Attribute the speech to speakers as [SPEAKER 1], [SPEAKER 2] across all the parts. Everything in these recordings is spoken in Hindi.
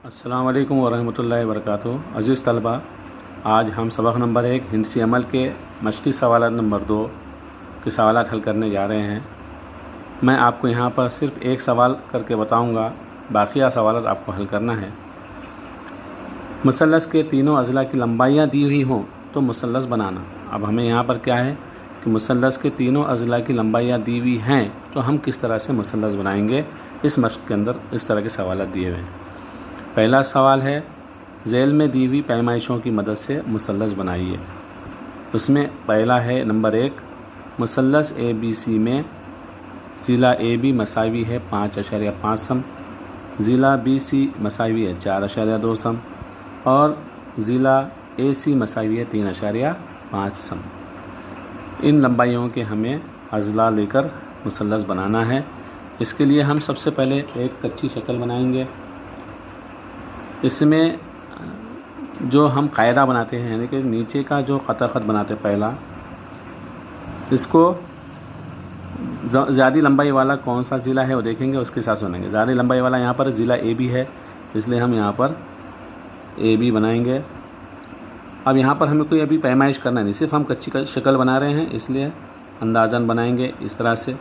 [SPEAKER 1] अस्सलाम वालेकुम वरहमतुल्लाहि वबरकातुहू। अज़ीज़ तलबा, आज हम सबक नंबर 1 हिंसी अमल के मशक़ी सवालात नंबर 2 के सवालात हल करने जा रहे हैं। मैं आपको यहाँ पर सिर्फ़ एक सवाल करके बताऊँगा, बाक़िया सवालात आपको हल करना है। मुसल्लस के तीनों अज़ला की लंबाइयाँ दी हुई हों तो मुसल्लस बनाना। अब हमें यहाँ पर क्या है कि मुसल्लस के तीनों अज़ला की लंबाइयाँ दी हुई हैं तो हम किस तरह से मुसल्लस बनाएंगे, इस मशक़ के अंदर इस तरह के सवालात दिए हुए हैं। पहला सवाल है, झेल में दी हुई पैमाइशों की मदद से मुसल्लस बनाइए। उसमें पहला है नंबर 1, मुसल्लस ABC में ज़िला AB मसावी है 5.5 सम, ज़िला BC मसावी है 4.2 सम और ज़िला AC मसावी है 3.5 सम। इन लंबाइयों के हमें अज़ला लेकर मुसल्लस बनाना है। इसके लिए हम सबसे पहले एक कच्ची शक्ल बनाएंगे। इसमें जो हम कायदा बनाते हैं, यानी कि नीचे का जो ख़त बनाते हैं पहला, इसको ज़्यादा लंबाई वाला कौन सा ज़िला है वो देखेंगे, उसके साथ सुनेंगे। ज़्यादा लंबाई वाला यहाँ पर ज़िला AB है, इसलिए हम यहाँ पर AB बनाएंगे। अब यहाँ पर हमें कोई अभी पैमाइश करना नहीं, सिर्फ हम कच्ची शक्ल बना रहे हैं, इसलिए अंदाज़न बनाएंगे इस तरह से।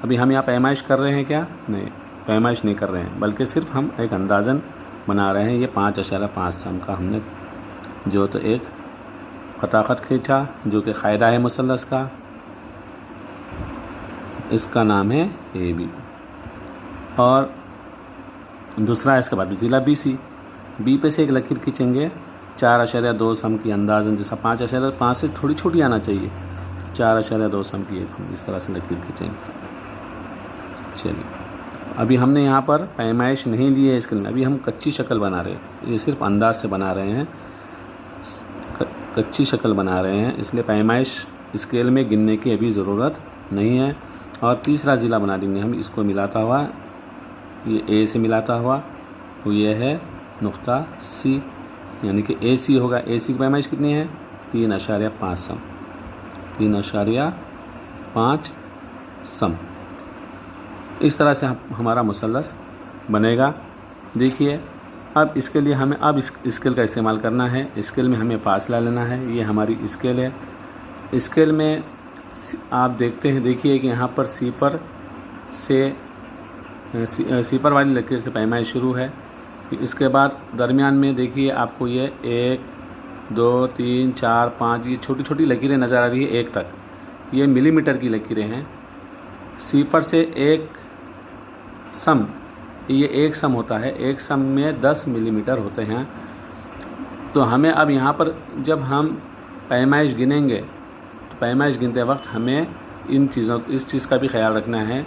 [SPEAKER 1] अभी हम यहाँ पैमाइश कर रहे हैं क्या? नहीं, पैमाइश नहीं कर रहे हैं, बल्कि सिर्फ हम एक अंदाज़न बना रहे हैं। ये 5.5 सम का हमने जो तो एक ख़त खींचा जो कि क़ायदा है मुसल्लस का, इसका नाम है AB। और दूसरा इसके बाद ज़िला BC, B पे से एक लकीर खींचेंगे 4.2 सम की अंदाज़न, जैसा 5.5 से थोड़ी छोटी आना चाहिए, 4.2 सम की एक हम इस तरह से लकीर खींचेंगे। चलिए, अभी हमने यहाँ पर पैमाइश नहीं ली है इसके लिए, अभी हम कच्ची शक्ल बना रहे हैं, ये सिर्फ अंदाज से बना रहे हैं, कच्ची शक्ल बना रहे हैं, इसलिए पैमाइश स्केल में गिनने की अभी ज़रूरत नहीं है। और तीसरा ज़िला बना देंगे हम, इसको मिलाता हुआ, ये A से मिलाता हुआ, वो ये है नुक्ता C, यानी कि AC होगा। AC की पैमाइश कितनी है? 3.5 सम, 3.5 सम। इस तरह से हमारा मुसल्लस बनेगा। देखिए, अब इसके लिए हमें अब इस स्केल का इस्तेमाल करना है। स्केल में हमें फ़ासला लेना है, ये हमारी स्केल है। स्केल में आप देखिए कि यहाँ पर सिफ़र वाली लकीर से पैमाइश शुरू है। इसके बाद दरमियान में देखिए आपको ये 1 2 3 4 5 ये छोटी छोटी लकीरें नज़र आ रही है 1 तक, ये मिलीमीटर की लकीरें हैं। सिफ़र से 1 सम, ये 1 सम होता है, 1 सम में 10 मिलीमीटर होते हैं। तो हमें अब यहाँ पर जब हम पैमाइश गिनेंगे तो पैमाइश गिनते वक्त हमें इस चीज़ का भी ख्याल रखना है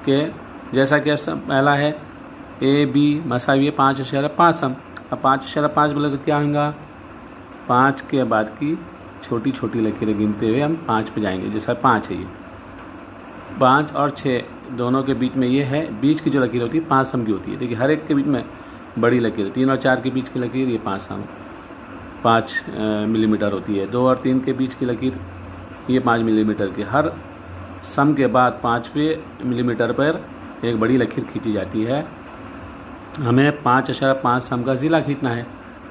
[SPEAKER 1] कि जैसा कि पहला है AB मसावी 5.5 सम। अब 5.5 बोले तो क्या होगा? 5 के बाद की छोटी छोटी लकीरें गिनते हुए हम 5 पे जाएंगे। जैसा 5 है, ये 5 और 6 दोनों के बीच में ये है, बीच की जो लकीर होती है 5 सम की होती है। देखिए, हर एक के बीच में बड़ी लकीर, 3 और 4 के बीच की लकीर ये 5 मिलीमीटर होती है। 2 और 3 के बीच की लकीर ये 5 मिलीमीटर की। हर सम के बाद 5वें मिलीमीटर पर एक बड़ी लकीर खींची जाती है। हमें 5.5 सम का ज़िला खींचना है,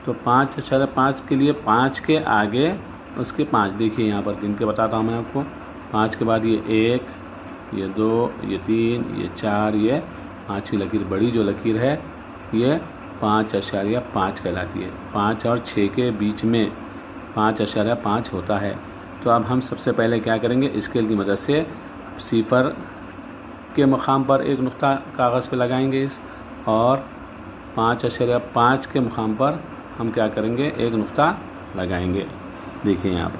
[SPEAKER 1] तो 5.5 के लिए 5 के आगे उसके 5, देखिए यहाँ पर गिन के बताता हूँ मैं आपको। 5 के बाद ये 1, ये 2, ये 3, ये 4, ये 5वीं लकीर, बड़ी जो लकीर है ये 5.5 कहलाती है। 5 और 6 के बीच में 5.5 होता है। तो अब हम सबसे पहले क्या करेंगे, स्केल की मदद से सिफ़र के मुकाम पर एक नुक्ता कागज़ पे लगाएंगे और 5.5 के मुकाम पर हम क्या करेंगे, एक नुक्ता लगाएंगे। देखिए यहाँ पर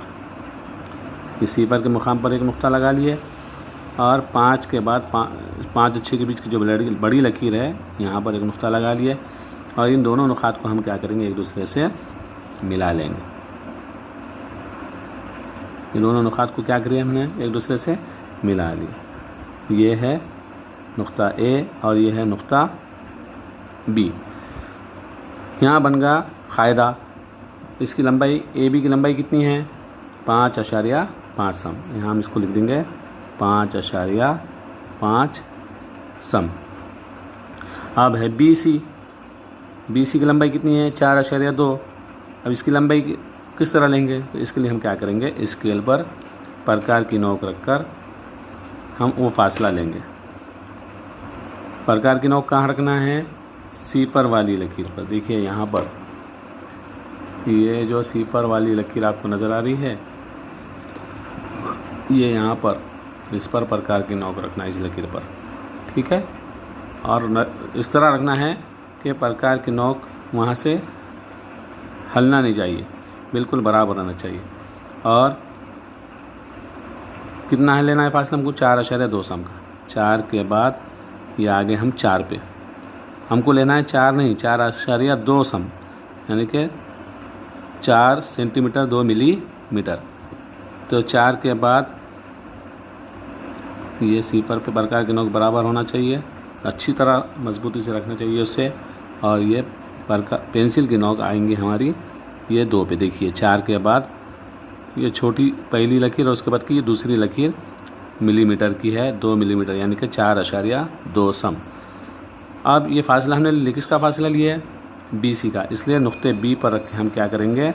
[SPEAKER 1] इस सिफ़र के मुकाम पर एक नुक्ता लगा लिए और 5 के बाद 5 और 6 के बीच की जो बड़ी लकीर है यहाँ पर एक नुक्ता लगा लिए और इन दोनों नुकात को हम क्या करेंगे, एक दूसरे से मिला लेंगे। इन दोनों नुकात को क्या करिए, हमने एक दूसरे से मिला लिया। ये है नुक्ता A और ये है नुक्ता B। यहाँ बन गया क़ायदा। इसकी लंबाई AB की लंबाई कितनी है? 5.5 सम। यहाँ हम इसको लिख देंगे 5.5 सम। अब है BC, BC की लंबाई कितनी है 4.2। अब इसकी लंबाई किस तरह लेंगे, तो इसके लिए हम क्या करेंगे, स्केल पर प्रकार की नोक रखकर हम वो फासला लेंगे। प्रकार की नोक कहाँ रखना है, सीफर वाली लकीर पर। देखिए यहाँ पर ये जो सीफर वाली लकीर आपको नज़र आ रही है, ये यहाँ पर इस पर प्रकार की नोक रखना है, इस लकीर पर, ठीक है। और इस तरह रखना है कि प्रकार की नोक वहाँ से हलना नहीं चाहिए, बिल्कुल बराबर रहना चाहिए। और कितना है लेना है फासला हमको, 4.2 सम का। 4 के बाद ये आगे हम 4 पे हमको लेना है 4 नहीं 4.2 सम, यानी कि 4 सेंटीमीटर 2 मिलीमीटर। तो 4 के बाद ये सीफर पे प्रकार की नोक बराबर होना चाहिए, अच्छी तरह मजबूती से रखना चाहिए उससे। और ये पेंसिल की नोक आएंगी हमारी ये 2 पे। देखिए 4 के बाद ये छोटी पहली लकीर और उसके बाद की ये दूसरी लकीर मिलीमीटर की है, 2 मिलीमीटर, यानी कि 4.2 सम। अब ये फासला हमने लिया, किसका फासला लिया है, BC का, इसलिए नुक्ते B पर रख के हम क्या करेंगे,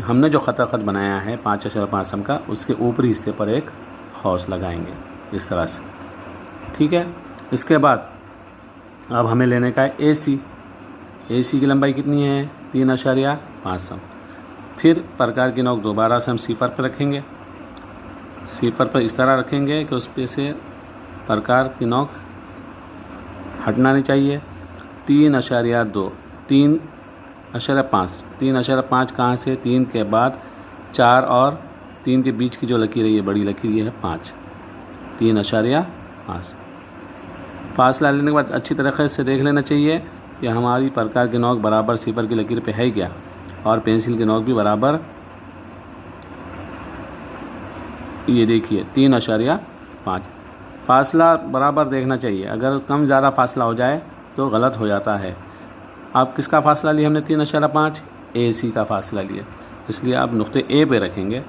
[SPEAKER 1] हमने जो ख़त बनाया है 5.5 सम का, उसके ऊपरी हिस्से पर एक खौस लगाएंगे इस तरह से, ठीक है। इसके बाद अब हमें लेने का है AC की लंबाई कितनी है 3.5 सम। फिर प्रकार की नोक दोबारा से हम सीफर पर रखेंगे, सीफर पर इस तरह रखेंगे कि उस पे से प्रकार की नोक हटना नहीं चाहिए। 3.2 3.5 कहाँ से, 3 के बाद 4 और 3 के बीच की जो लकीर है ये बड़ी लकीर ये है 5, 3.5। फासला लेने के बाद अच्छी तरीके से देख लेना चाहिए कि हमारी प्रकार की नोक बराबर सीफर की लकीर पे है क्या, और पेंसिल की नोक भी बराबर, ये देखिए 3.5। फासला बराबर देखना चाहिए, अगर कम ज़्यादा फासला हो जाए तो गलत हो जाता है। अब किसका फासला लिया हमने 3.5, AC का फासला लिया, इसलिए आप नुक्ते A पे रखेंगे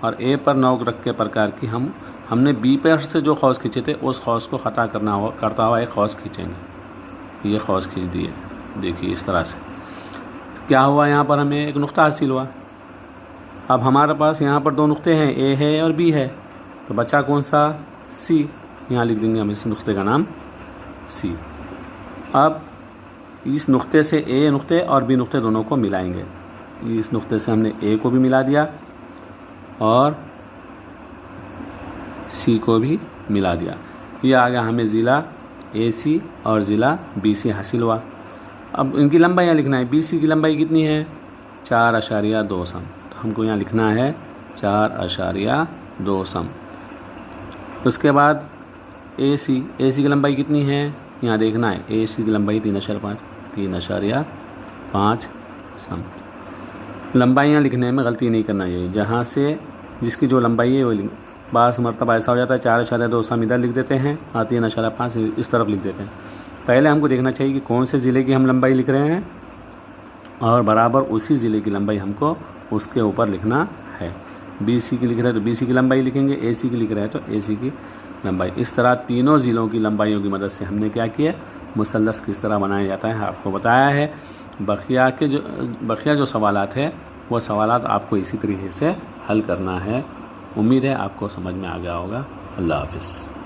[SPEAKER 1] और A पर नोक रख के प्रकार की हमने B पर से जो खौस खींचे थे उस खौस को ख़ता करता हुआ एक खौस खींचेंगे। ये खौस खींच दिए, देखिए इस तरह से क्या हुआ, यहाँ पर हमें एक नुक्ता हासिल हुआ। अब हमारे पास यहाँ पर 2 नुक्ते हैं, A है और B है, तो बचा कौन सा, C। यहाँ लिख देंगे हम इस नुक्ते का नाम C। अब इस नुक्ते से A नुक्ते और B नुक्ते दोनों को मिलाएंगे। इस नुक्ते से हमने A को भी मिला दिया और C को भी मिला दिया। ये आ गया हमें ज़िला AC और ज़िला BC हासिल हुआ। अब इनकी लंबाई लिखना है, BC की लंबाई कितनी है 4.2 सम, तो हमको यहाँ लिखना है 4.2 सम। उसके बाद AC की लंबाई कितनी है, यहाँ देखना है, AC की लंबाई 3.5 सम। लंबाइयाँ लिखने में गलती नहीं करना चाहिए, जहाँ से जिसकी जो लंबाई है वो बास मरतबा ऐसा हो जाता है 4.2 सम इधर लिख देते हैं और 3.5 इस तरफ लिख देते हैं। पहले हमको देखना चाहिए कि कौन से ज़िले की हम लंबाई लिख रहे हैं और बराबर उसी ज़िले की लंबाई हमको उसके ऊपर लिखना है। BC की लिख रहे हैं तो BC की लंबाई लिखेंगे, AC की लिख रहे हैं तो AC की लंबाई। इस तरह तीनों ज़िलों की लंबाइयों की मदद से हमने क्या किया, मुसल्लस किस तरह बनाया जाता है आपको बताया है। बकिया जो सवालात है वो सवालात आपको इसी तरीके से हल करना है। उम्मीद है आपको समझ में आ गया होगा। अल्लाह हाफ़िज़।